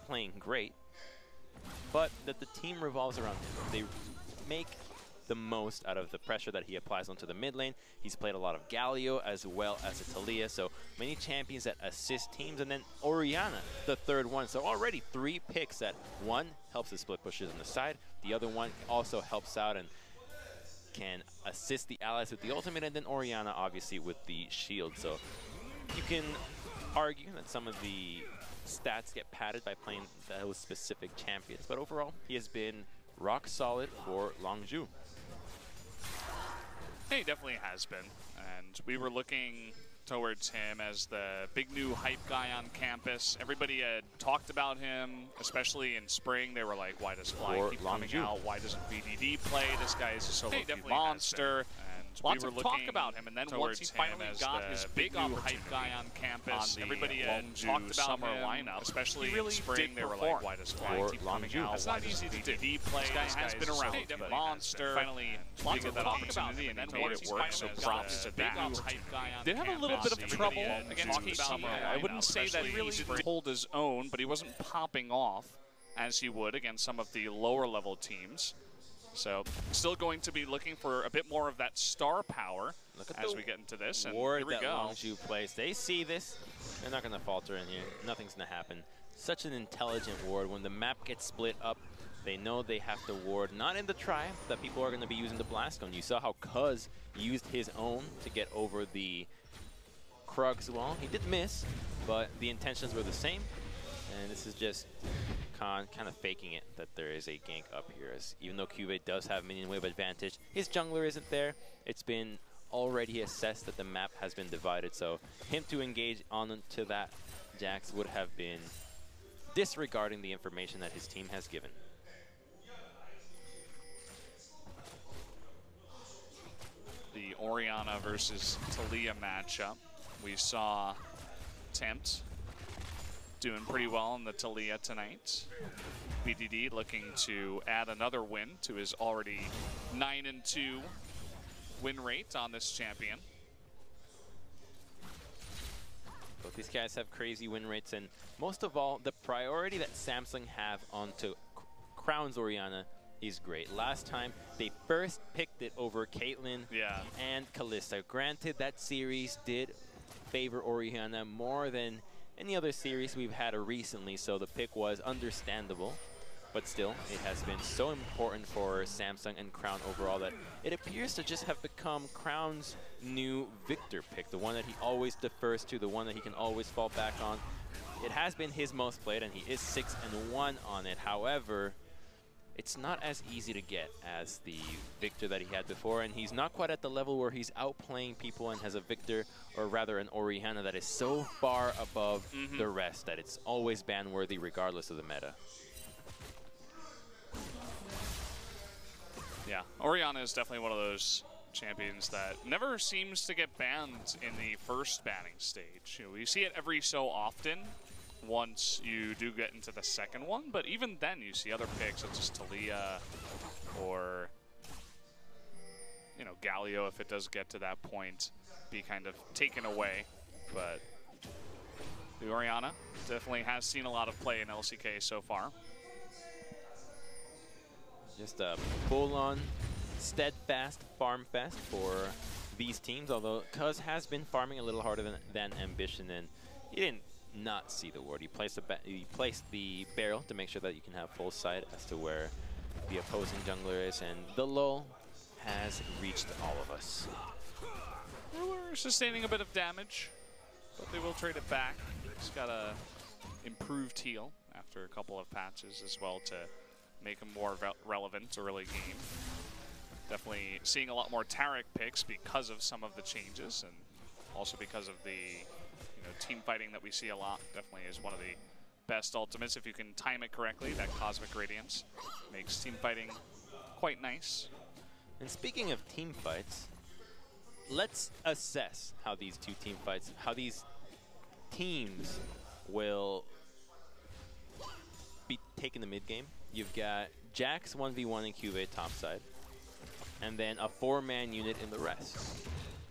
playing great, but that the team revolves around him. They make the most out of the pressure that he applies onto the mid lane. He's played a lot of Galio as well as a Talia, so many champions that assist teams, and then Orianna, the third one. So already 3 picks that one helps the split pushes on the side, the other one also helps out and can assist the allies with the ultimate, and then Orianna obviously with the shield. So you can argue that some of the stats get padded by playing those specific champions, but overall he has been rock solid for Longzu. He definitely has been, and we were looking towards him as the big new hype guy on campus. Everybody had talked about him, especially in spring. They were like, why does Fly keep coming out? Why doesn't VDD play? This guy is a solo monster. And lots of talk about him, and then once he finally got his big new hype guy on campus, everybody had talked about him, lineup, especially in spring. They were like, why does Fly keep coming out? That's not easy to do. Play. This guy has been around. A monster. Finally, lots of that opportunity, and then made it work. So props to that. Did have a little bit of trouble against KT. I wouldn't say that he really hold his own, but he wasn't popping off as he would against some of the lower level teams. So still going to be looking for a bit more of that star power as we get into this. And ward here we that go. Longzu plays. They see this. They're not going to falter in here. Nothing's going to happen. Such an intelligent ward. When the map gets split up, they know they have to ward. Not in the tribe that people are going to be using the blast gun. You saw how Cuz used his own to get over the Krug's wall. He did miss, but the intentions were the same. And this is just Khan kind of faking it that there is a gank up here. As even though QV does have minion wave advantage, his jungler isn't there. It's been already assessed that the map has been divided, so him to engage onto that Jax would have been disregarding the information that his team has given. The Orianna versus Talia matchup. We saw Tempt doing pretty well in the Talia tonight. BDD looking to add another win to his already 9-2 win rate on this champion. Both these guys have crazy win rates, and most of all, the priority that Samsung have onto Crown's Orianna is great. Last time, they first picked it over Caitlyn and Kalista. Granted, that series did favor Orianna more than any other series we've had recently, so the pick was understandable. But still, it has been so important for Samsung and Crown overall that it appears to just have become Crown's new victor pick, the one that he always defers to, the one that he can always fall back on. It has been his most played, and he is 6-1 on it. However, it's not as easy to get as the Victor that he had before, and he's not quite at the level where he's outplaying people and has a Victor, or rather an Orianna, that is so far above the rest that it's always ban-worthy regardless of the meta. Yeah, Orianna is definitely one of those champions that never seems to get banned in the first banning stage. You know, we see it every so often once you do get into the second one, but even then you see other picks such as Talia or, you know, Galio, if it does get to that point, be kind of taken away. But the Orianna definitely has seen a lot of play in LCK so far. Just a full-on steadfast farm fest for these teams, although Cuz has been farming a little harder than Ambition, and he didn't not see the ward. He placed the barrel to make sure that you can have full sight as to where the opposing jungler is, and the lull has reached all of us. We're sustaining a bit of damage, but they will trade it back. He's got a improved heal after a couple of patches as well to make him more relevant early game. Definitely seeing a lot more Taric picks because of some of the changes, and also because of the team fighting that we see a lot. Definitely is one of the best ultimates if you can time it correctly. That Cosmic Radiance makes team fighting quite nice. And speaking of team fights, let's assess how these teams will be taking the mid game. You've got Jax 1v1 in QV topside, and then a 4-man unit in the rest.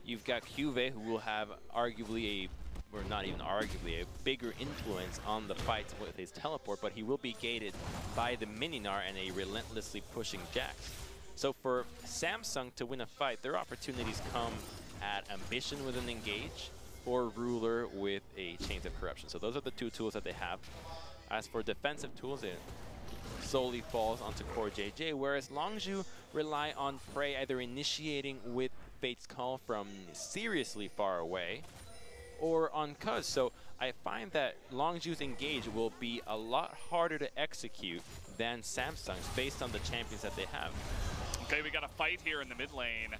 You've got QV, who will have arguably a or not even arguably, a bigger influence on the fights with his teleport, but he will be gated by the Mininar and a relentlessly pushing Jax. So for Samsung to win a fight, their opportunities come at Ambition with an Engage or Ruler with a Chains of Corruption. So those are the two tools that they have. As for defensive tools, it solely falls onto Core JJ, whereas Longzu rely on Prey either initiating with Fate's Call from seriously far away or on Cuz. So I find that Longzu's Engage will be a lot harder to execute than Samsung's based on the champions that they have. Okay, we got a fight here in the mid lane.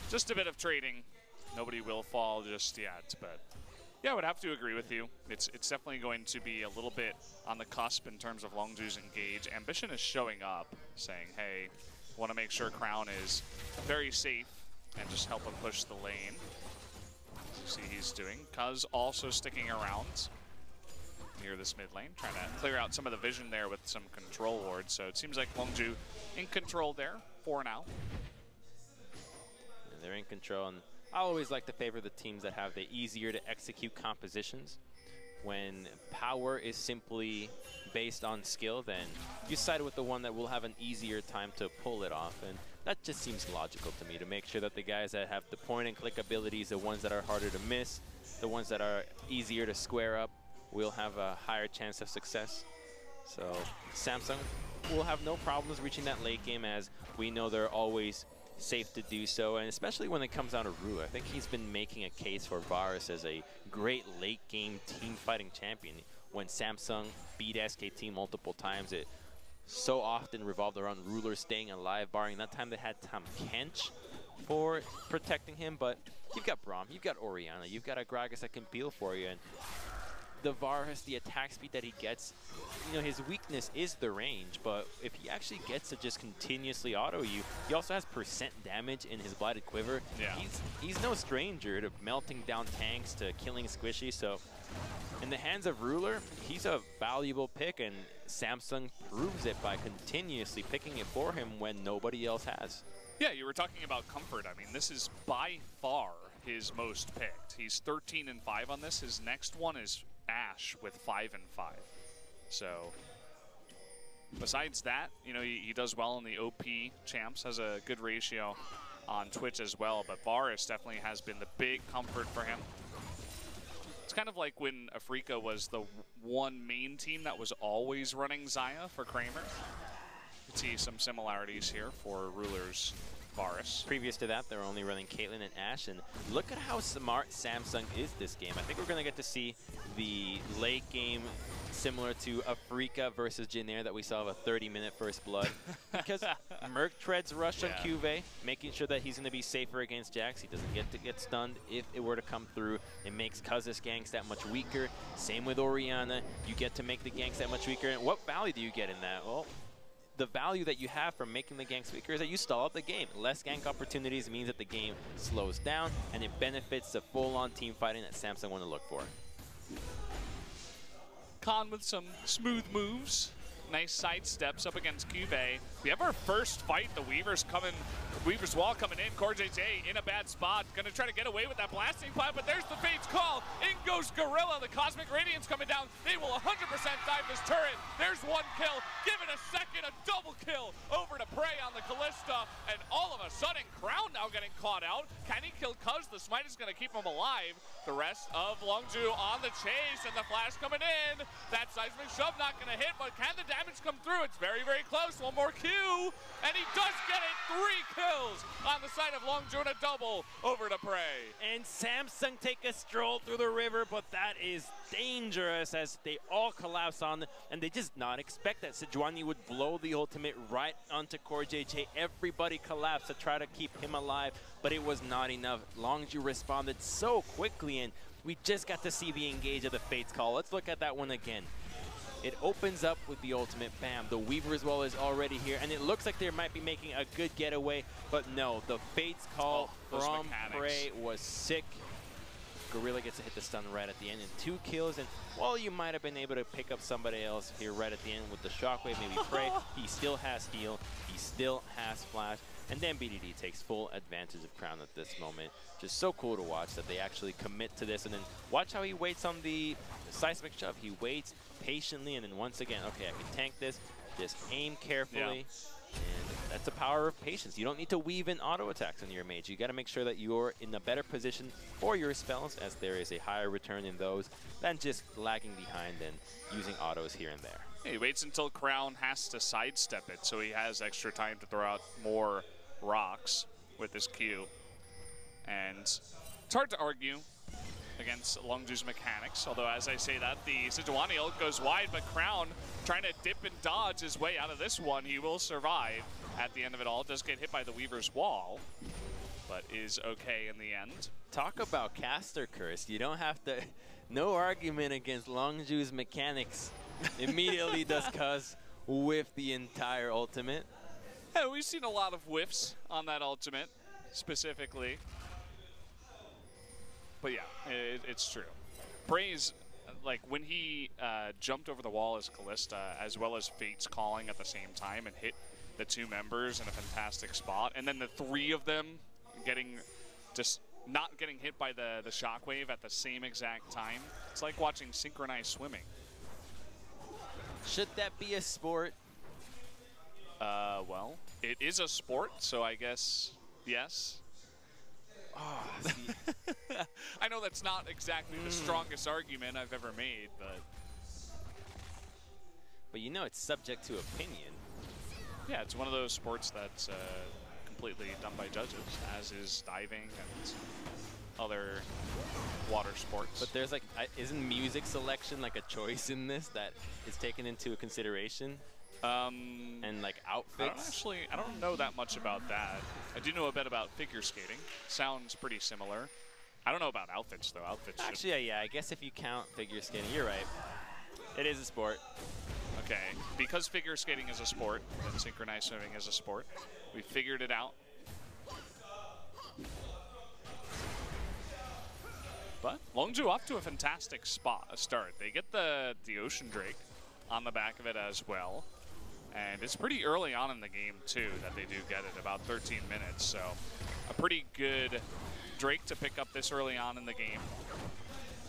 Just a bit of trading. Nobody will fall just yet, but yeah, I would have to agree with you. It's definitely going to be a little bit on the cusp in terms of Longzu's Engage. Ambition is showing up, saying, hey, want to make sure Crown is very safe and just help him push the lane. As you see he's doing. Cuz also sticking around near this mid lane, trying to clear out some of the vision there with some control wards. So it seems like Longzu in control there for now. And they're in control, and I always like to favor the teams that have the easier to execute compositions. When power is simply based on skill, then you side with the one that will have an easier time to pull it off. And that just seems logical to me, to make sure that the guys that have the point and click abilities, the ones that are harder to miss, the ones that are easier to square up, will have a higher chance of success. So Samsung will have no problems reaching that late game, as we know they're always safe to do so, and especially when it comes down to Ruler. I think he's been making a case for Varus as a great late game team fighting champion. When Samsung beat SKT multiple times, it so often revolved around Ruler staying alive, barring that time they had Tom Kench for protecting him. But you've got Braum, you've got Orianna, you've got a Gragas that can peel for you, and the Varus, the attack speed that he gets, you know, his weakness is the range, but if he actually gets to just continuously auto you, he also has percent damage in his Blighted Quiver. Yeah. He's no stranger to melting down tanks, to killing Squishy, so in the hands of Ruler, he's a valuable pick, and Samsung proves it by continuously picking it for him when nobody else has. Yeah, you were talking about comfort. I mean, this is by far his most picked. He's 13 and 5 on this. His next one is Ashe with 5 and 5. So besides that, you know, he does well in the OP champs, has a good ratio on Twitch as well, but Varus definitely has been the big comfort for him. It's kind of like when Afrika was the one main team that was always running Xayah for Kramer. You can see some similarities here for Ruler's Varus. Previous to that, they were only running Caitlyn and Ashe, and look at how smart Samsung is this game. I think we're going to get to see the late game similar to Afrika versus Jinair that we saw of a 30-minute first blood. Because Merc treads rush on Cuvée, making sure that he's going to be safer against Jax. He doesn't get to get stunned if it were to come through. It makes Cuz's ganks that much weaker. Same with Orianna. You get to make the ganks that much weaker. And what value do you get in that? Well, the value that you have from making the ganks weaker is that you stall up the game. Less gank opportunities means that the game slows down, and it benefits the full-on team fighting that Samsung want to look for. Khan with some smooth moves. Nice side steps up against Cuvée. We have our first fight. The Weaver's coming. Weaver's wall coming in. Core JJ in a bad spot. Gonna try to get away with that blasting pipe, but there's the Fate's Call. In goes Gorilla. The Cosmic Radiance coming down. They will 100% dive this turret. There's one kill. Give it a second. A double kill over to Prey on the Callista. And all of a sudden, Crown now getting caught out. Can he kill Cuz? The smite is gonna keep him alive. The rest of Longzu on the chase, and the flash coming in. That seismic shove not gonna hit, but can the damage come through? It's very, very close. One more Q, and he does get it. 3 kills on the side of Longzu, and a double over to Prey. And Samsung take a stroll through the river, but that is dangerous as they all collapse on, and they just not expect that Sejuani would blow the ultimate right onto Core JJ. Everybody collapsed to try to keep him alive, but it was not enough. Longzu responded so quickly, and we just got to see the engage of the Fate's Call. Let's look at that one again. It opens up with the ultimate, bam. The Weaver as well is already here, and it looks like they might be making a good getaway, but no, the Fate's Call from Prey was sick. Gorilla gets to hit the stun right at the end, and 2 kills, and while you might have been able to pick up somebody else here right at the end with the shockwave, maybe Prey, he still has heal, he still has flash. And then BDD takes full advantage of Crown at this moment. Just so cool to watch that they actually commit to this. And then watch how he waits on the seismic shove. He waits patiently, and then once again, okay, I can tank this. Just aim carefully. And that's the power of patience. You don't need to weave in auto attacks on your mage. You got to make sure that you're in a better position for your spells, as there is a higher return in those than just lagging behind and using autos here and there. He waits until Crown has to sidestep it, so he has extra time to throw out more rocks with this Q. And it's hard to argue against Longzu's mechanics, although as I say that, the Sejuani ult goes wide, but Crown trying to dip and dodge his way out of this one. He will survive at the end of it all. Does get hit by the Weaver's Wall, but is okay in the end. Talk about caster curse. You don't have to, no argument against Longzu's mechanics. Immediately does cuz whiff the entire ultimate. Yeah, we've seen a lot of whiffs on that ultimate, specifically. But yeah, it's true. Praise, like when he jumped over the wall as Callista, as well as Fate's Calling at the same time and hit the two members in a fantastic spot, and then the three of them getting just not getting hit by the shockwave at the same exact time. It's like watching synchronized swimming. Should that be a sport? Well, it is a sport, so I guess yes. Oh, I know that's not exactly the strongest argument I've ever made, but you know it's subject to opinion. Yeah, it's one of those sports that's completely done by judges, as is diving and other water sports. But there's like, isn't music selection like a choice in this that is taken into consideration? And like outfits? I don't know that much about that. I do know a bit about figure skating. Sounds pretty similar. I don't know about outfits though. Outfits. Actually, yeah, I guess if you count figure skating, you're right. It is a sport. Okay, because figure skating is a sport and synchronized swimming is a sport, we figured it out. But Longzu off to a fantastic start. They get the Ocean Drake on the back of it as well. And it's pretty early on in the game, too, that they do get it, about 13 minutes. So a pretty good Drake to pick up this early on in the game.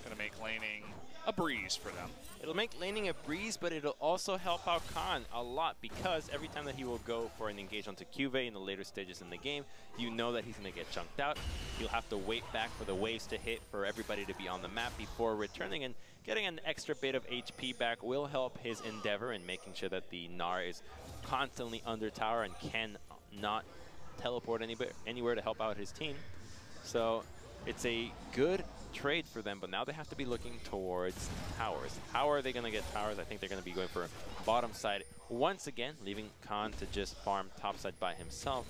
Going to make laning a breeze for them. It'll make laning a breeze, but it'll also help out Khan a lot, because every time that he will go for an engage onto Cuvée in the later stages in the game, you know that he's going to get chunked out. You'll have to wait back for the waves to hit for everybody to be on the map before returning, and getting an extra bit of HP back will help his endeavor in making sure that the Gnar is constantly under tower and cannot teleport anywhere to help out his team. So it's a good trade for them, but now they have to be looking towards towers. How are they going to get towers? I think they're going to be going for bottom side once again, leaving Khan to just farm top side by himself.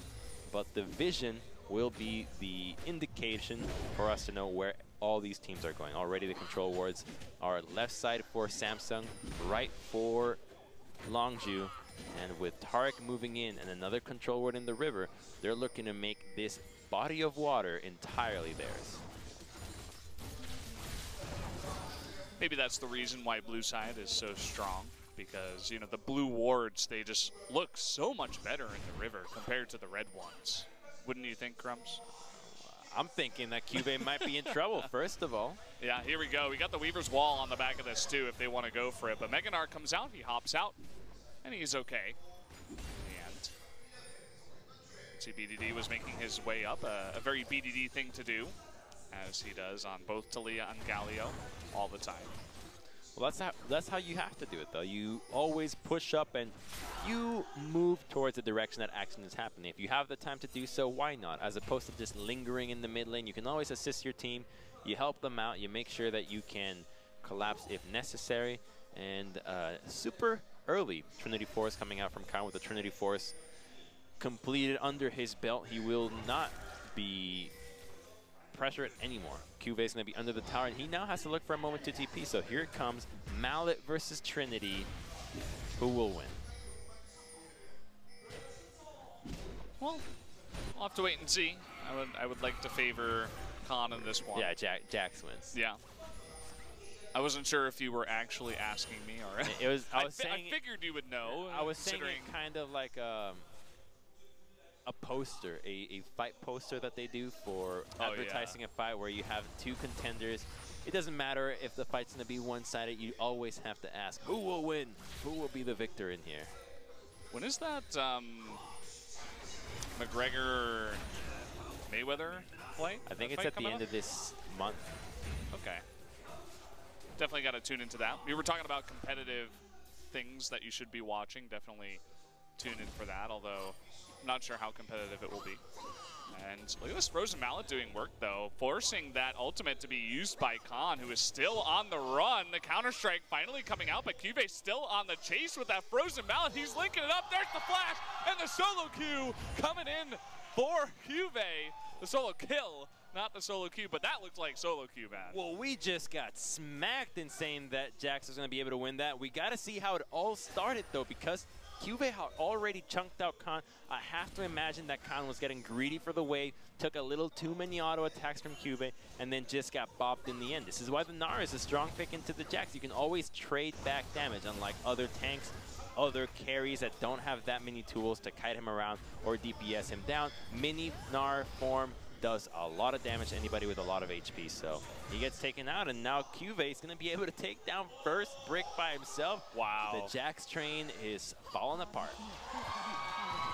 But the vision will be the indication for us to know where all these teams are going. Already the control wards are left side for Samsung, right for Longzu, and with Taric moving in and another control ward in the river, they're looking to make this body of water entirely theirs. Maybe that's the reason why blue side is so strong, because, you know, the blue wards, they just look so much better in the river compared to the red ones. Wouldn't you think, Crumbs? I'm thinking that Cuvée might be in trouble, first of all. Yeah, here we go. We got the Weaver's Wall on the back of this, too, if they want to go for it. But Mega Gnar comes out, he hops out, and he's okay. And see, BDD was making his way up, a very BDD thing to do, as he does on both Taliyah and Galio all the time. Well, that's how you have to do it, though. You always push up and you move towards the direction that action is happening. If you have the time to do so, why not? As opposed to just lingering in the mid lane, you can always assist your team. You help them out. You make sure that you can collapse if necessary. And super early Trinity Force coming out from Khan with the Trinity Force completed under his belt. He will not be pressured anymore. Cuvé's going to be under the tower, and he now has to look for a moment to TP. So here it comes, Mallet versus Trinity. Who will win? Well, we'll have to wait and see. I would like to favor Khan in this one. Yeah, Jax wins. Yeah. I wasn't sure if you were actually asking me, or I figured you would know. I was saying it kind of like a poster, a fight poster that they do for advertising a fight where you have two contenders. It doesn't matter if the fight's going to be one-sided. You always have to ask, who will win? Who will be the victor in here? When is that McGregor-Mayweather fight? I think it's at the end of this month. Okay. Definitely got to tune into that. We were talking about competitive things that you should be watching. Definitely tune in for that, although I'm not sure how competitive it will be. And look at this Frozen Mallet doing work, though, forcing that ultimate to be used by Khan, who is still on the run. The counter-strike finally coming out, but Cuvée still on the chase with that Frozen Mallet. He's linking it up. There's the flash, and the solo Q coming in for Cuvée. The solo kill, not the solo Q, but that looked like solo Q, man. Well, we just got smacked in saying that Jax was going to be able to win that. We got to see how it all started, though, because Cuvée had already chunked out Khan. I have to imagine that Khan was getting greedy for the wave, took a little too many auto attacks from Cuvée, and then just got bopped in the end. This is why the Gnar is a strong pick into the Jax. You can always trade back damage, unlike other tanks, other carries that don't have that many tools to kite him around or DPS him down. Mini Gnar form does a lot of damage to anybody with a lot of HP, so he gets taken out, and now Cuvée is going to be able to take down first brick by himself. Wow. The Jax train is falling apart.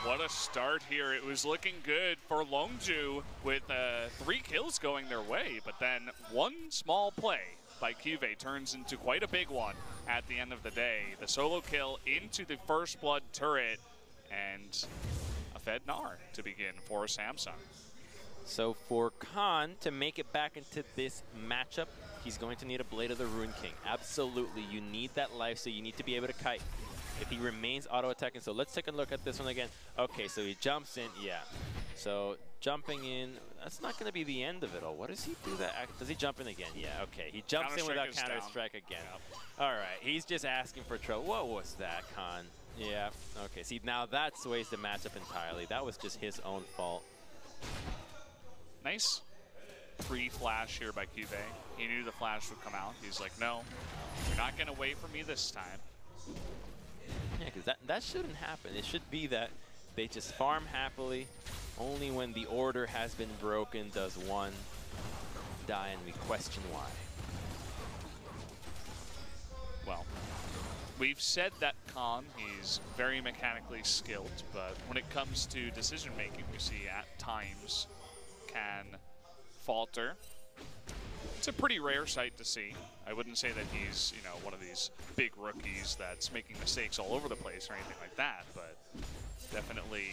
What a start here. It was looking good for Longzu with 3 kills going their way, but then one small play by Cuvée turns into quite a big one at the end of the day. The solo kill into the First Blood turret, and a Fed Gnar to begin for Samsung. So for Khan to make it back into this matchup, he's going to need a Blade of the Rune King. Absolutely, you need that life, so you need to be able to kite. If he remains auto-attacking, so let's take a look at this one again. Okay, so he jumps in, yeah. So jumping in, that's not going to be the end of it all. What does he do that? Does he jump in again? Yeah, okay. He jumps in without counter-strike again. Yep. All right, he's just asking for trouble. What was that, Khan? Yeah, okay. See, now that sways the matchup entirely. That was just his own fault. Nice pre-flash here by Cuvée. He knew the flash would come out. He's like, no, you're not going to wait for me this time. Yeah, because that shouldn't happen. It should be that they just farm happily. Only when the order has been broken does one die, and we question why. Well, we've said that Khan, he's very mechanically skilled, but when it comes to decision-making, we see at times can falter. It's a pretty rare sight to see. I wouldn't say that he's, you know, one of these big rookies that's making mistakes all over the place or anything like that, but definitely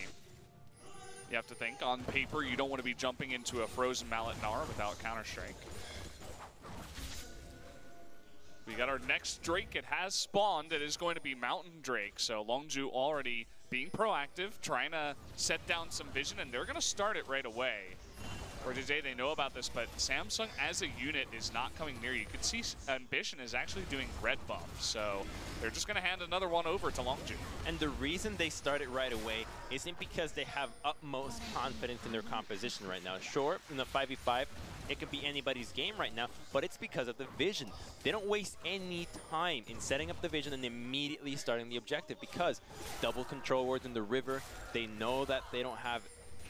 you have to think on paper you don't want to be jumping into a Frozen Mallet Gnar without Counter-Strike. We got our next Drake. It has spawned. It is going to be Mountain Drake, so Longzu already being proactive, trying to set down some vision, and they're going to start it right away. For today, they know about this, but Samsung as a unit is not coming near. You can see Ambition is actually doing red buff, so they're just going to hand another one over to Longzu. And the reason they start it right away isn't because they have utmost confidence in their composition right now. Sure, in the 5v5, it could be anybody's game right now, but it's because of the vision. They don't waste any time in setting up the vision and immediately starting the objective, because double control wards in the river, they know that they don't have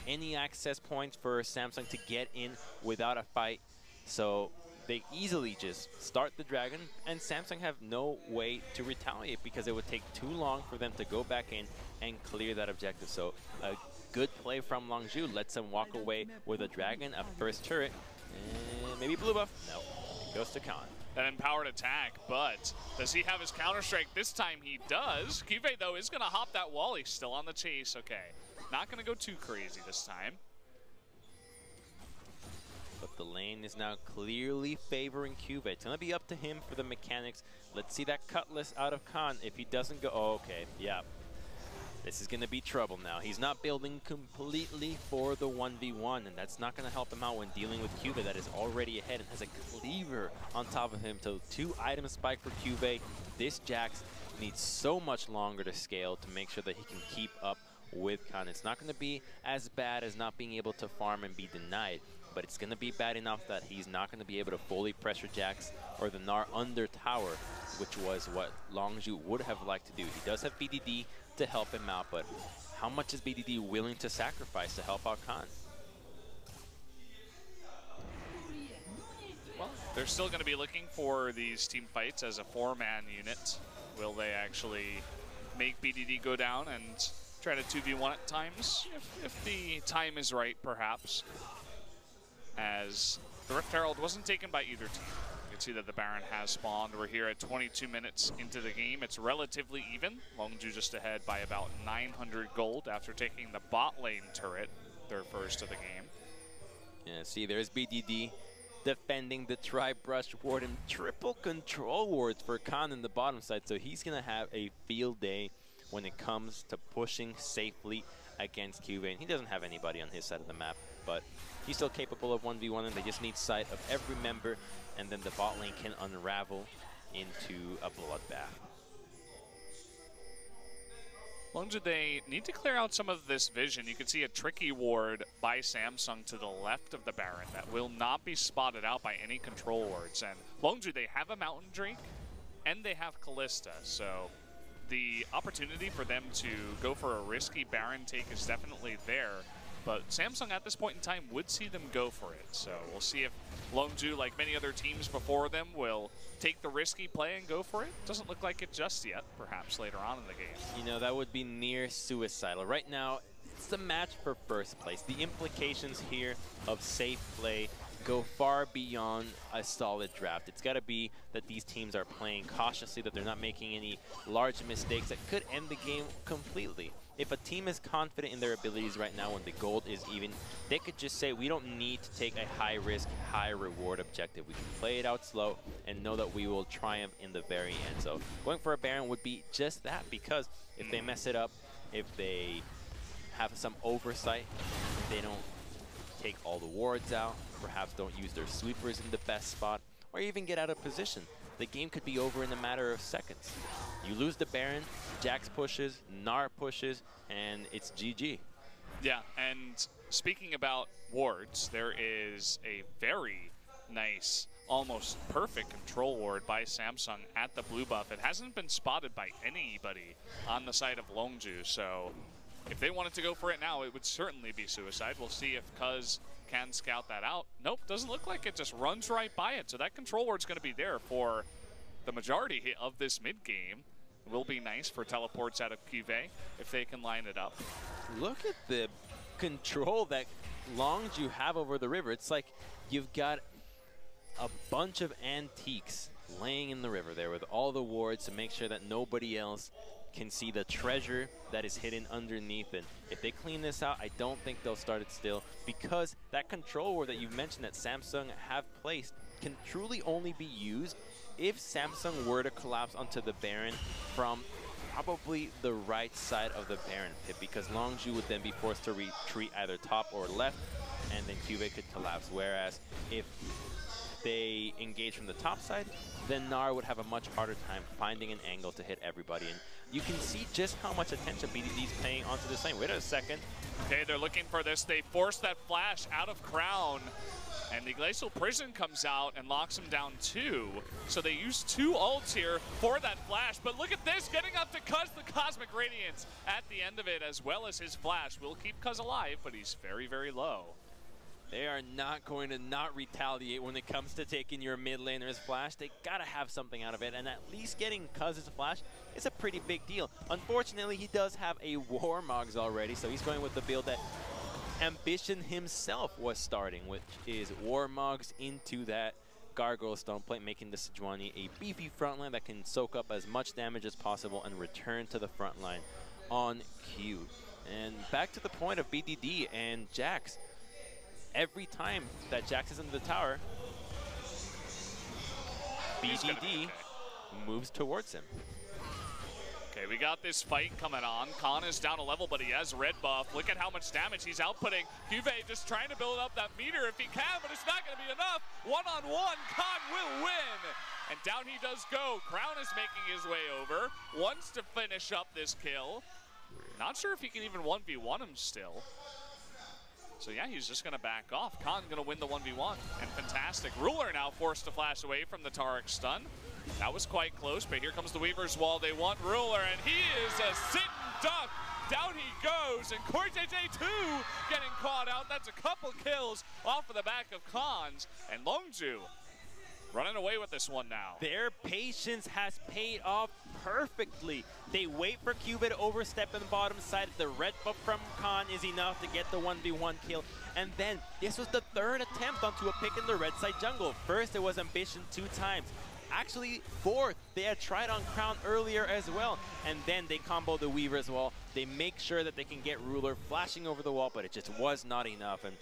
any access points for Samsung to get in without a fight. So they easily just start the dragon, and Samsung have no way to retaliate because it would take too long for them to go back in and clear that objective. So a good play from Longzu lets them walk away with a dragon, a first turret, and maybe blue buff. No, it goes to Khan. That empowered attack, but does he have his Counter-Strike? This time he does. Cuvée, though, is going to hop that wall. He's still on the chase. Okay. Not going to go too crazy this time. But the lane is now clearly favoring Cuvée. It's going to be up to him for the mechanics. Let's see that Cutlass out of Khan. If he doesn't go... Oh, okay, yeah. This is going to be trouble now. He's not building completely for the 1v1, and that's not going to help him out when dealing with Cuvée that is already ahead and has a cleaver on top of him. So 2 item spike for Cuvée. This Jax needs so much longer to scale to make sure that he can keep up with Khan. It's not going to be as bad as not being able to farm and be denied, but it's going to be bad enough that he's not going to be able to fully pressure Jax or the Gnar under tower, which was what Longzu would have liked to do. He does have BDD to help him out, but how much is BDD willing to sacrifice to help out Khan? Well, they're still going to be looking for these team fights as a 4-man unit. Will they actually make BDD go down and try to 2v1 at times? If the time is right, perhaps. As the Rift Herald wasn't taken by either team. You can see that the Baron has spawned. We're here at 22 minutes into the game. It's relatively even. Longzu just ahead by about 900 gold after taking the bot lane turret, their first of the game. Yeah, see, there's BDD defending the Tri-Brush Ward and triple control wards for Khan in the bottom side, so he's going to have a field day when it comes to pushing safely against QV. He doesn't have anybody on his side of the map, but he's still capable of 1v1, and they just need sight of every member, and then the bot lane can unravel into a bloodbath. Longzu, they need to clear out some of this vision. You can see a tricky ward by Samsung to the left of the Baron that will not be spotted out by any control wards. And Longzu, they have a Mountain Drake and they have Callista, so the opportunity for them to go for a risky Baron take is definitely there. But Samsung at this point in time would see them go for it. So we'll see if Longzu, like many other teams before them, will take the risky play and go for it. Doesn't look like it just yet, perhaps later on in the game. You know, that would be near suicidal. Right now, it's the match for first place. The implications here of safe play go far beyond a solid draft. It's got to be that these teams are playing cautiously, that they're not making any large mistakes that could end the game completely. If a team is confident in their abilities right now when the gold is even, they could just say, we don't need to take a high-risk, high-reward objective. We can play it out slow and know that we will triumph in the very end. So going for a Baron would be just that, because if they mess it up, if they have some oversight, if they don't take all the wards out, perhaps don't use their sweepers in the best spot, or even get out of position, the game could be over in a matter of seconds. You lose the Baron, Jax pushes, Gnar pushes, and it's GG. Yeah, and speaking about wards, there is a very nice, almost perfect control ward by Samsung at the blue buff. It hasn't been spotted by anybody on the side of Longzu, so if they wanted to go for it now, it would certainly be suicide. We'll see if Cuz can scout that out. Nope, doesn't look like it. Just runs right by it. So that control ward's going to be there for the majority of this mid game. It will be nice for teleports out of QV if they can line it up. Look at the control that Longzu have over the river. It's like you've got a bunch of antiques laying in the river there with all the wards to make sure that nobody else can see the treasure that is hidden underneath it. If they clean this out, I don't think they'll start it still, because that control ward that you mentioned that Samsung have placed can truly only be used if Samsung were to collapse onto the Baron from probably the right side of the Baron pit, because Longzu would then be forced to retreat either top or left, and then QV could collapse. Whereas if they engage from the top side, then Gnar would have a much harder time finding an angle to hit everybody. And you can see just how much attention BDD is paying onto this lane. Wait a second. Okay, they're looking for this. They force that flash out of Crown, and the Glacial Prison comes out and locks him down too. So they use 2 ults here for that flash. But look at this, getting up to Cuz, the Cosmic Radiance at the end of it, as well as his flash will keep Cuz alive, but he's very, very low. They are not going to not retaliate when it comes to taking your mid laner's flash. They gotta have something out of it, and at least getting Cuz's flash is a pretty big deal. Unfortunately, he does have a Warmogs already, so he's going with the build that Ambition himself was starting, which is Warmogs into that Gargoyle Stone Plate, making the Sejuani a beefy frontline that can soak up as much damage as possible and return to the front line on cue. And back to the point of BDD and Jax. Every time that Jax is in the tower, BDD moves towards him. Okay, we got this fight coming on. Khan is down a level, but he has red buff. Look at how much damage he's outputting. QV just trying to build up that meter if he can, but it's not going to be enough. One-on-one, Khan will win. And down he does go. Crown is making his way over. Wants to finish up this kill. Not sure if he can even 1v1 him still. So yeah, he's just going to back off. Khan going to win the 1v1, and fantastic. Ruler now forced to flash away from the Taric stun. That was quite close, but here comes the Weaver's Wall. They want Ruler, and he is a sit and duck. Down he goes, and Cortez too getting caught out. That's a couple kills off of the back of Khan's, and Longzu running away with this one now. Their patience has paid off perfectly. They wait for Cuba to overstep in the bottom side. The red buff from Khan is enough to get the 1v1 kill. And then this was the third attempt onto a pick in the red side jungle. First it was Ambition 2 times. Actually, fourth. They had tried on Crown earlier as well. And then they combo the Weaver's Wall. They make sure that they can get Ruler flashing over the wall, but it just was not enough. And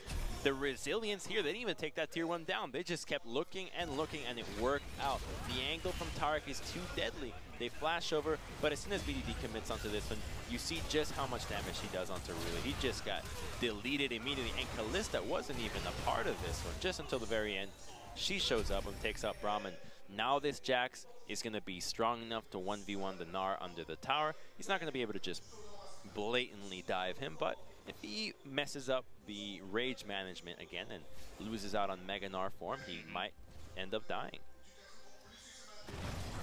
the resilience here, they didn't even take that tier 1 down. They just kept looking, and it worked out. The angle from Taric is too deadly. They flash over, but as soon as BDD commits onto this one, you see just how much damage he does onto Ruler. He just got deleted immediately, and Kalista wasn't even a part of this one, just until the very end. She shows up and takes out Brahman. Now this Jax is going to be strong enough to 1v1 the Gnar under the tower. He's not going to be able to just blatantly dive him, but if he messes up the rage management again and loses out on Mega Gnar form, he might end up dying.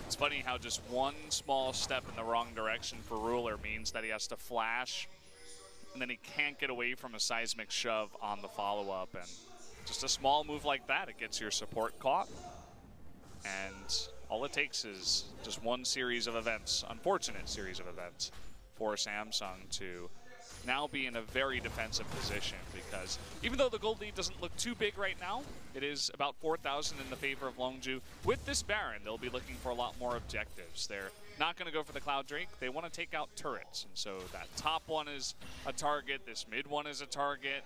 It's funny how just one small step in the wrong direction for Ruler means that he has to flash, and then he can't get away from a seismic shove on the follow-up. And just a small move like that, it gets your support caught. And all it takes is just one series of events, unfortunate series of events, for Samsung to now be in a very defensive position, because even though the gold lead doesn't look too big right now, it is about 4,000 in the favor of Longzu. With this Baron, they'll be looking for a lot more objectives. They're not going to go for the Cloud Drake. They want to take out turrets, and so that top one is a target, this mid one is a target.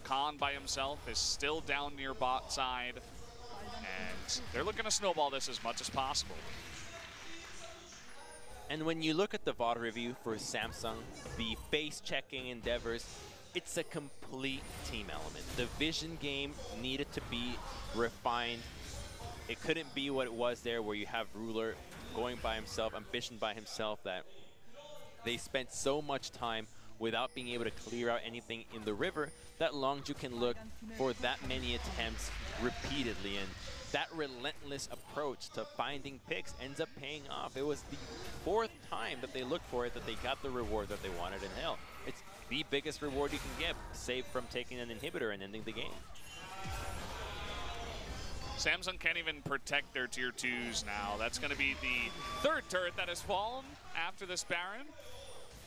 Khan by himself is still down near bot side, and they're looking to snowball this as much as possible. And when you look at the VOD review for Samsung, the face-checking endeavors, it's a complete team element. The vision game needed to be refined. It couldn't be what it was there, where you have Ruler going by himself, Ambition by himself, that they spent so much time without being able to clear out anything in the river that Longzu can look for that many attempts repeatedly. And that relentless approach to finding picks ends up paying off. It was the fourth time that they looked for it that they got the reward that they wanted in Hell. It's the biggest reward you can get, save from taking an inhibitor and ending the game. Samsung can't even protect their tier 2s now. That's going to be the third turret that has fallen after this Baron.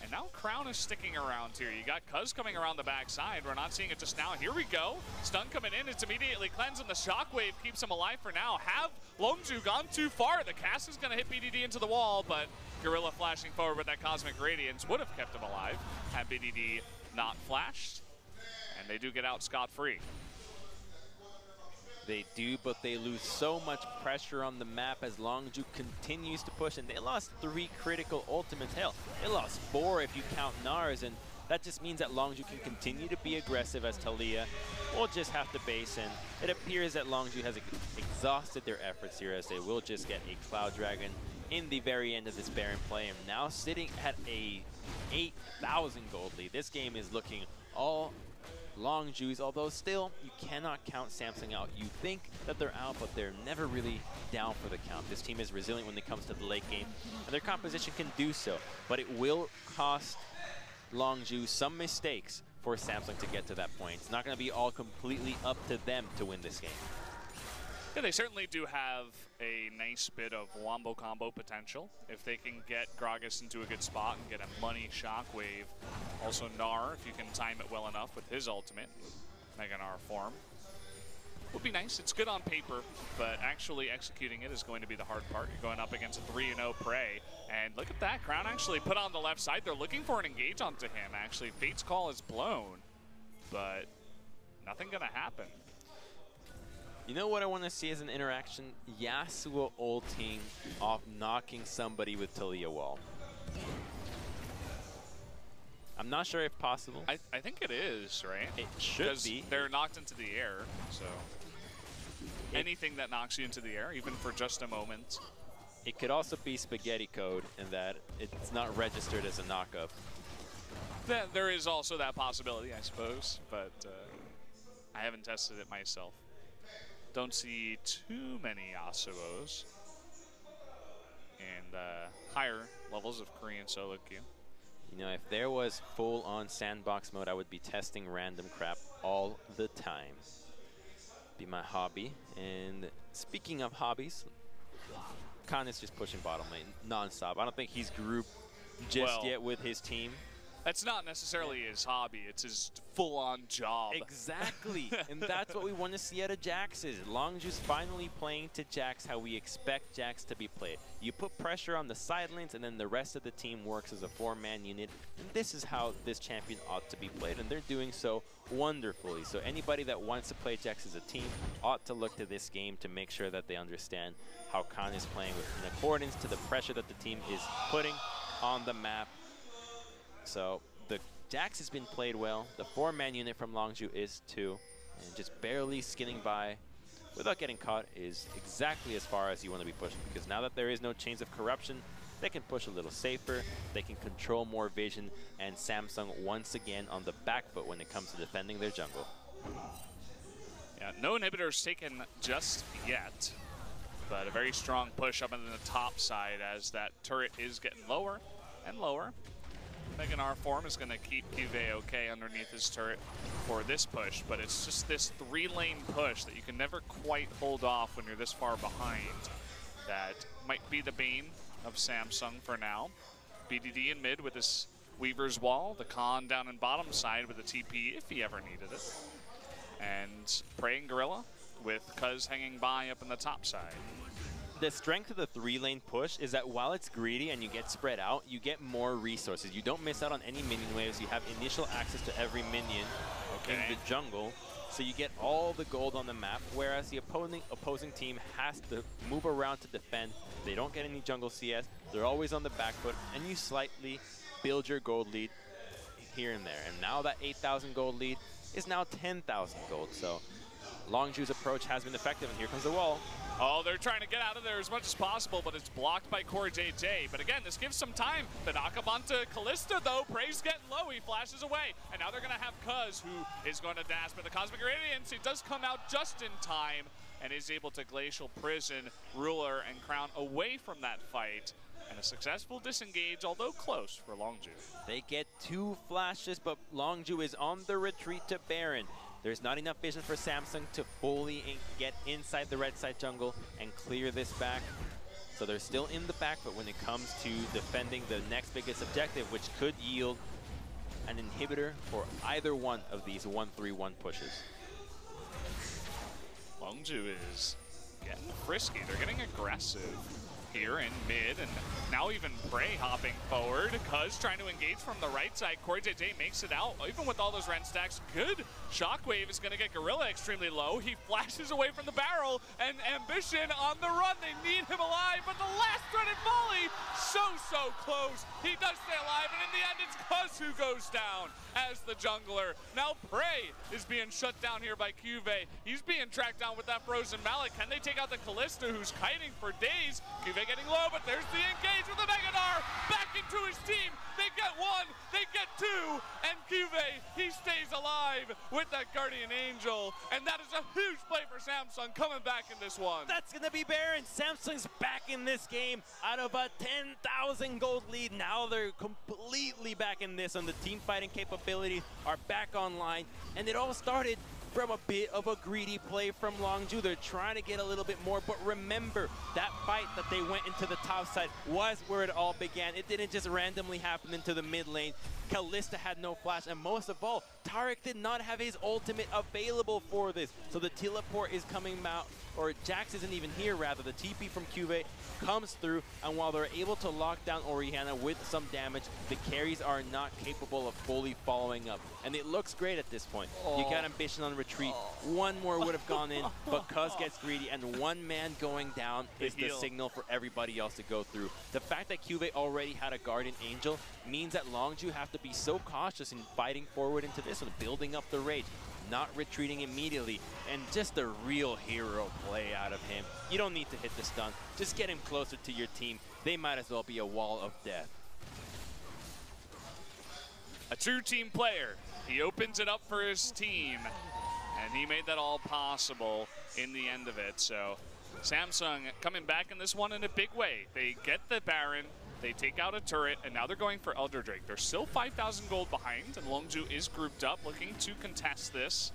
And now Crown is sticking around here. You got Cuz coming around the backside. We're not seeing it just now. Here we go. Stun coming in. It's immediately cleansed, and the Shockwave keeps him alive for now. Have Longzu gone too far? The cast is going to hit BDD into the wall, but Gorilla flashing forward with that Cosmic Radiance would have kept him alive had BDD not flashed. And they do get out scot-free. They do, but they lose so much pressure on the map as Longzu continues to push, and they lost 3 critical ultimates. Hell, they lost 4 if you count Nars, and that just means that Longzu can continue to be aggressive, as Taliyah will just have to base, and it appears that Longzu has exhausted their efforts here, as they will just get a Cloud Dragon in the very end of this Baron play, and now sitting at a 8,000 gold lead. This game is looking all Longzu's, although still, you cannot count Samsung out. You think that they're out, but they're never really down for the count. This team is resilient when it comes to the late game, and their composition can do so, but it will cost Longzu some mistakes for Samsung to get to that point. It's not going to be all completely up to them to win this game. Yeah, they certainly do have a nice bit of wombo combo potential if they can get Gragas into a good spot and get a money Shockwave. Also Gnar, if you can time it well enough with his ultimate, Mega Gnar form. Would be nice. It's good on paper, but actually executing it is going to be the hard part. You're going up against a 3-0 Prey, and look at that. Crown actually put on the left side. They're looking for an engage onto him, actually. Fate's Call is blown, but nothing going to happen. You know what I want to see as an interaction? Yasuo ulting off knocking somebody with Taliyah wall. I'm not sure if possible. I think it is, right? It should be. They're knocked into the air, so anything that knocks you into the air, even for just a moment. It could also be spaghetti code in that it's not registered as a knockup. There is also that possibility, I suppose, but I haven't tested it myself. Don't see too many Yasuos and higher levels of Korean solo queue. You know, if there was full-on sandbox mode, I would be testing random crap all the time. Be my hobby. And speaking of hobbies, Khan is just pushing bottom lane non-stop. I don't think he's grouped just yet with his team. That's not necessarily his hobby. It's his full-on job. Exactly. And that's what we want to see out of Jax is Longzhu's finally playing to Jax how we expect Jax to be played. You put pressure on the side lanes, and then the rest of the team works as a four-man unit. And this is how this champion ought to be played, and they're doing so wonderfully. So anybody that wants to play Jax as a team ought to look to this game to make sure that they understand how Khan is playing in accordance to the pressure that the team is putting on the map. So the Jax has been played well. The four-man unit from Longzu is too. And just barely skinning by without getting caught is exactly as far as you want to be pushing. Because now that there is no chains of corruption, they can push a little safer. They can control more vision. And Samsung once again on the back foot when it comes to defending their jungle. Yeah, no inhibitors taken just yet. But a very strong push up into the top side as that turret is getting lower and lower. Thinking our form is going to keep QV okay underneath his turret for this push, but it's just this three-lane push that you can never quite hold off when you're this far behind. That might be the bane of Samsung for now. BDD in mid with this Weaver's Wall, the Khan down in bottom side with a TP if he ever needed it. And Praying Gorilla with Cuz hanging by up in the top side. The strength of the three-lane push is that while it's greedy and you get spread out, you get more resources. You don't miss out on any minion waves. You have initial access to every minion in the jungle. So you get all the gold on the map, whereas the opposing team has to move around to defend. They don't get any jungle CS. They're always on the back foot, and you slightly build your gold lead here and there. And now that 8,000 gold lead is now 10,000 gold. So Longzhu's approach has been effective, and here comes the wall. Oh, they're trying to get out of there as much as possible, but it's blocked by Core JJ. But again, this gives some time. The knock-up onto Kalista, though. Prey's getting low. He flashes away. And now they're going to have Cuz, who is going to dash. But the Cosmic Radiance, he does come out just in time and is able to Glacial Prison, Ruler, and Crown away from that fight. And a successful disengage, although close, for Longzhu. They get two flashes, but Longzhu is on the retreat to Baron. There's not enough vision for Samsung to fully get inside the red side jungle and clear this back. So they're still in the back, but when it comes to defending the next biggest objective, which could yield an inhibitor for either one of these 1-3-1 pushes. Longzhu is getting frisky. They're getting aggressive here in mid, and now even Prey hopping forward. Cuz trying to engage from the right side. Corey JJ makes it out. Even with all those Ren stacks, good. Shockwave is going to get Gorilla extremely low. He flashes away from the barrel, and Ambition on the run. They need him alive, but the last threaded volley, so close. He does stay alive, and in the end, it's Cuz who goes down as the jungler. Now Prey is being shut down here by QV. He's being tracked down with that Frozen Mallet. Can they take out the Kalista, who's kiting for days? QV getting low, but there's the engage with the Megadar. Back into his team. They get one, they get two, and QV, he stays alive with that Guardian Angel. And that is a huge play for Samsung coming back in this one. That's going to be Baron. Samsung's back in this game out of a 10,000 gold lead. Now they're completely back in this, and the team fighting capabilities are back online. And it all started from a bit of a greedy play from Longzhu. They're trying to get a little bit more, but remember, that fight that they went into the top side was where it all began. It didn't just randomly happen into the mid lane. Kalista had no flash, and most of all, Taric did not have his ultimate available for this. So the teleport is coming out, or Jax isn't even here, rather. The TP from QV comes through, and while they're able to lock down Orianna with some damage, the carries are not capable of fully following up. And it looks great at this point. You got Ambition on retreat. One more would have gone in, but Cuz gets greedy, and one man going down is the signal for everybody else to go through. The fact that QV already had a Guardian Angel means that Longzhu have to be so cautious in fighting forward into this and building up the rage, not retreating immediately, and just a real hero play out of him. You don't need to hit the stun. Just get him closer to your team. They might as well be a wall of death. A true team player. He opens it up for his team, and he made that all possible in the end of it. So Samsung coming back in this one in a big way. They get the Baron, they take out a turret, and now they're going for Elder Drake. They're still 5,000 gold behind, and Longzu is grouped up, looking to contest this.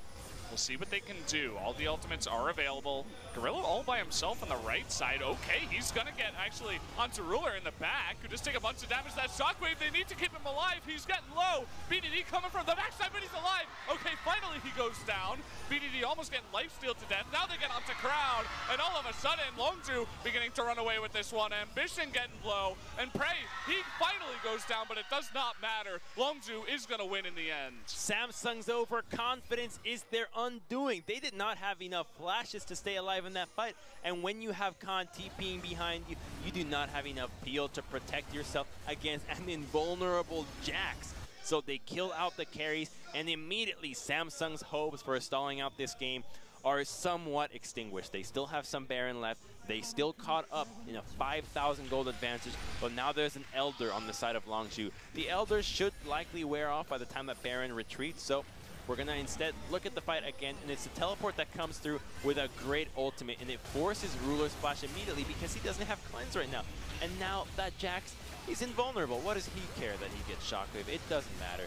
We'll see what they can do. All the ultimates are available. Gorilla all by himself on the right side. Okay, he's going to get actually onto Ruler in the back, who just take a bunch of damage. That shockwave, they need to keep him alive. He's getting low. BDD coming from the backside, but he's alive. Okay, finally he goes down. BDD almost getting lifesteal to death. Now they get onto Crown, and all of a sudden, Longzu beginning to run away with this one. Ambition getting low, and Prey, he finally goes down, but it does not matter. Longzu is going to win in the end. Samsung's overconfidence is their undoing. They did not have enough flashes to stay alive in that fight, and when you have Khan TPing behind you, you do not have enough peel to protect yourself against an invulnerable Jax. So they kill out the carries, and immediately Samsung's hopes for stalling out this game are somewhat extinguished. They still have some Baron left. They still caught up in a 5,000 gold advantage, but now there's an Elder on the side of Longzu. The Elder should likely wear off by the time that Baron retreats, so we're going to instead look at the fight again, and it's a teleport that comes through with a great ultimate, and it forces Ruler Splash immediately because he doesn't have cleanse right now. And now that Jax, he's invulnerable. What does he care that he gets Shockwave? It doesn't matter.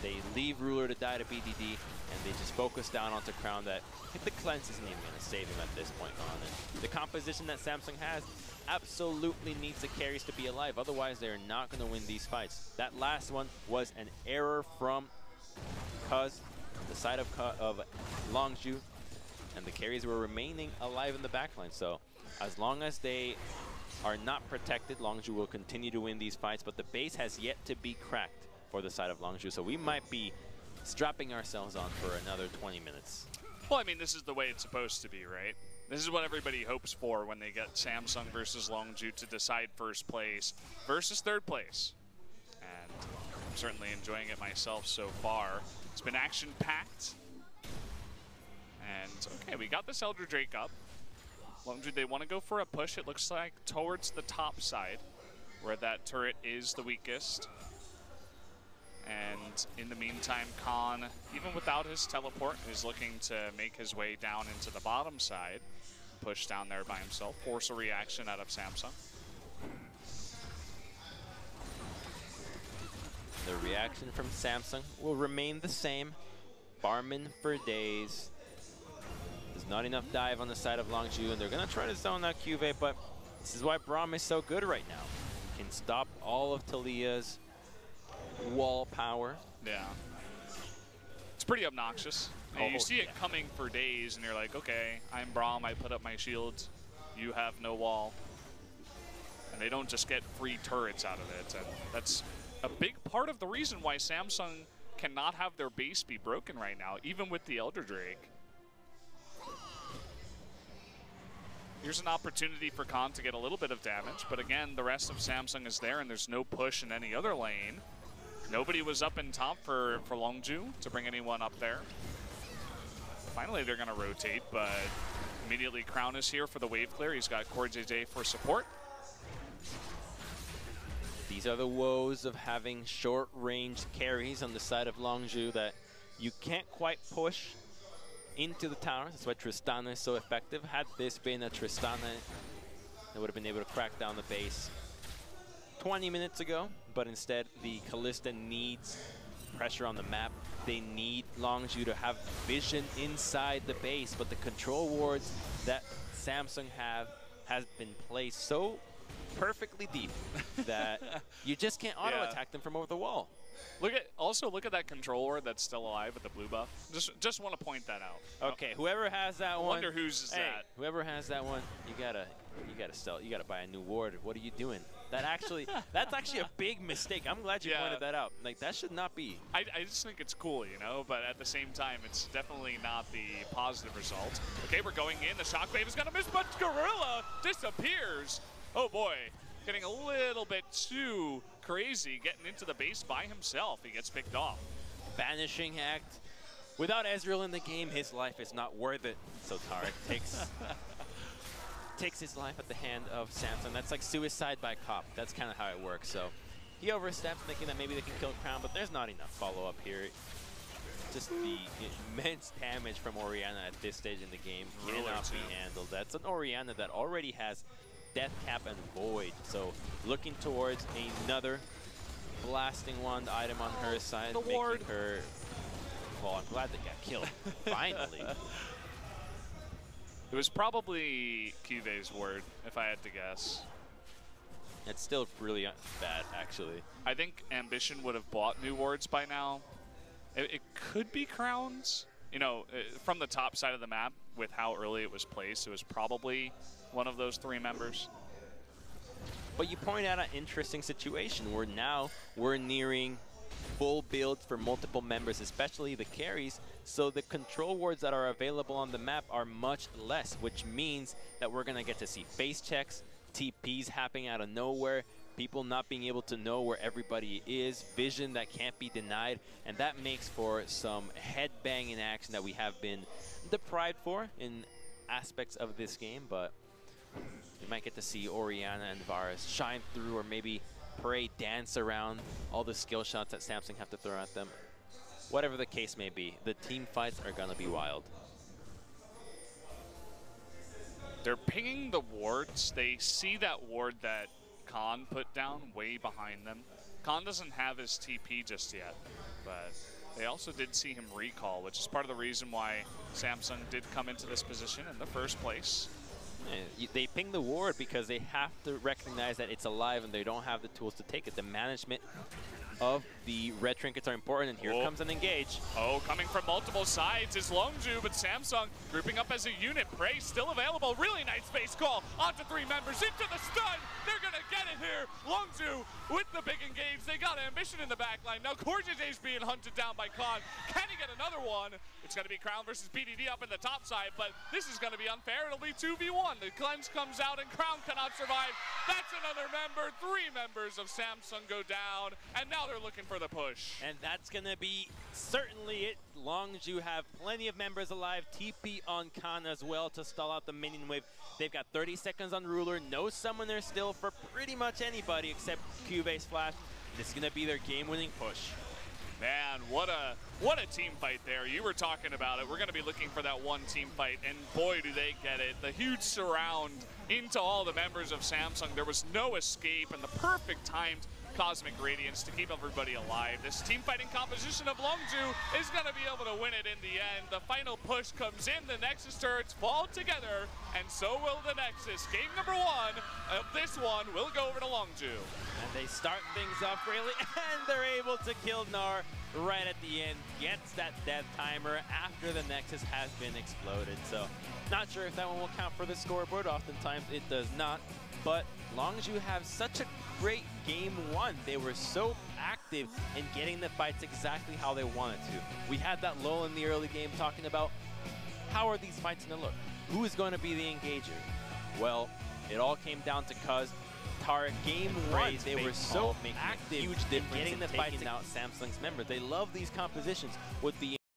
They leave Ruler to die to BDD, and they just focus down onto Crown that the cleanse isn't even going to save him at this point on. And the composition that Samsung has absolutely needs the carries to be alive. Otherwise, they're not going to win these fights. That last one was an error from Cuz, the side of Longzu, and the carries were remaining alive in the backline. So as long as they are not protected, Longzu will continue to win these fights, but the base has yet to be cracked for the side of Longzu, so we might be strapping ourselves on for another 20 minutes. Well, I mean, this is the way it's supposed to be, right? This is what everybody hopes for when they get Samsung versus Longzu to decide first place versus third place. And I'm certainly enjoying it myself so far. It's been action-packed. And, okay, we got this Elder Drake up. Longzu, they want to go for a push, it looks like, towards the top side, where that turret is the weakest. And in the meantime, Khan, even without his teleport, is looking to make his way down into the bottom side. Push down there by himself, force a reaction out of Samsung. The reaction from Samsung will remain the same. Barman for days. There's not enough dive on the side of Longzu, and they're going to try to zone out QV, but this is why Braum is so good right now. He can stop all of Talia's wall power. Yeah. It's pretty obnoxious. Oh, you see it coming for days, and you're like, okay, I'm Braum, I put up my shields, you have no wall. And they don't just get free turrets out of it, and that's a big part of the reason why Samsung cannot have their base be broken right now, even with the Elder Drake. Here's an opportunity for Khan to get a little bit of damage, but again, the rest of Samsung is there, and there's no push in any other lane. Nobody was up in top for Longzu to bring anyone up there. Finally, they're going to rotate, but immediately Crown is here for the wave clear. He's got Core JJ for support. These are the woes of having short-range carries on the side of Longzu that you can't quite push into the towers. That's why Tristana is so effective. Had this been a Tristana, they would have been able to crack down the base 20 minutes ago, but instead the Kalista needs pressure on the map. They need Longzu to have vision inside the base, but the control wards that Samsung has been placed so perfectly deep that you just can't auto-attack them from over the wall. Also look at that control ward that's still alive with the blue buff. Just want to point that out. Okay, whoever has that one. Wonder whose is that. Whoever has that one, you gotta sell. You gotta buy a new ward. What are you doing? That's actually a big mistake. I'm glad you pointed that out. Like, that should not be. I just think it's cool, you know, but at the same time, it's definitely not the positive result. Okay, we're going in. The shockwave is gonna miss, but Gorilla disappears. Oh boy, getting a little bit too crazy, getting into the base by himself. He gets picked off. Vanishing act. Without Ezreal in the game, his life is not worth it. So Tarek takes his life at the hand of Samsung. That's like suicide by cop. That's kind of how it works. So He oversteps thinking that maybe they can kill Crown, but there's not enough follow-up here. Just the immense damage from Orianna at this stage in the game cannot be handled. That's an Orianna that already has Death Cap and Void, so looking towards another blasting wand item on her side, the ward. making her... Well, I'm glad they got killed, finally. It was probably Kyuve's ward, if I had to guess. It's still really bad, actually. I think Ambition would have bought new wards by now. It could be Crowns. You know, from the top side of the map, with how early it was placed, it was probably one of those 3 members. But you point out an interesting situation where now we're nearing full builds for multiple members, especially the carries. So the control wards that are available on the map are much less, which means that we're going to get to see face checks, TPs happening out of nowhere, people not being able to know where everybody is, vision that can't be denied, and that makes for some headbanging action that we have been deprived for in aspects of this game, but we might get to see Orianna and Varus shine through, or maybe Prey dance around all the skill shots that Samsung have to throw at them. Whatever the case may be, the team fights are gonna be wild. They're pinging the wards. They see that ward that Khan put down way behind them. Khan doesn't have his TP just yet, but they also did see him recall, which is part of the reason why Samsung did come into this position in the first place. They ping the ward because they have to recognize that it's alive and they don't have the tools to take it. The management of the red trinkets are important, and here comes an engage. Oh, coming from multiple sides is Longzu, but Samsung grouping up as a unit. Prey still available. Really nice space call onto 3 members into the stun. They're going to get it here. Longzu with the big engage. They got Ambition in the back line. Now Corja's being hunted down by Khan. Can he get another one? It's going to be Crown versus BDD up in the top side, but this is going to be unfair. It'll be 2v1. The cleanse comes out and Crown cannot survive. That's another member. 3 members of Samsung go down, and now they're looking for the push. And that's going to be certainly it. Longzu have plenty of members alive. TP on Khan as well to stall out the minion wave. They've got 30 seconds on Ruler. No summoner still for pretty much anybody except Kyuve's flash. This is going to be their game-winning push. Man, what a team fight there. You were talking about it. We're going to be looking for that one team fight, and boy, do they get it. The huge surround into all the members of Samsung. There was no escape, and the perfect timed Cosmic Radiance to keep everybody alive. This team fighting composition of Longzu is going to be able to win it in the end. The final push comes in. The Nexus turrets fall together, and so will the Nexus. Game number 1 of this one will go over to Longzu. And they start things off really, and they're able to kill Gnar right at the end. Gets that death timer after the Nexus has been exploded. So not sure if that one will count for the scoreboard. Oftentimes it does not. But Longzu have such a great game 1. They were so active in getting the fights exactly how they wanted to. We had that lull in the early game talking about how are these fights going to look? Who is going to be the engager? Well, it all came down to Cuz. Tara game 1, they were so active in getting the fights out Samsung's members. They love these compositions with the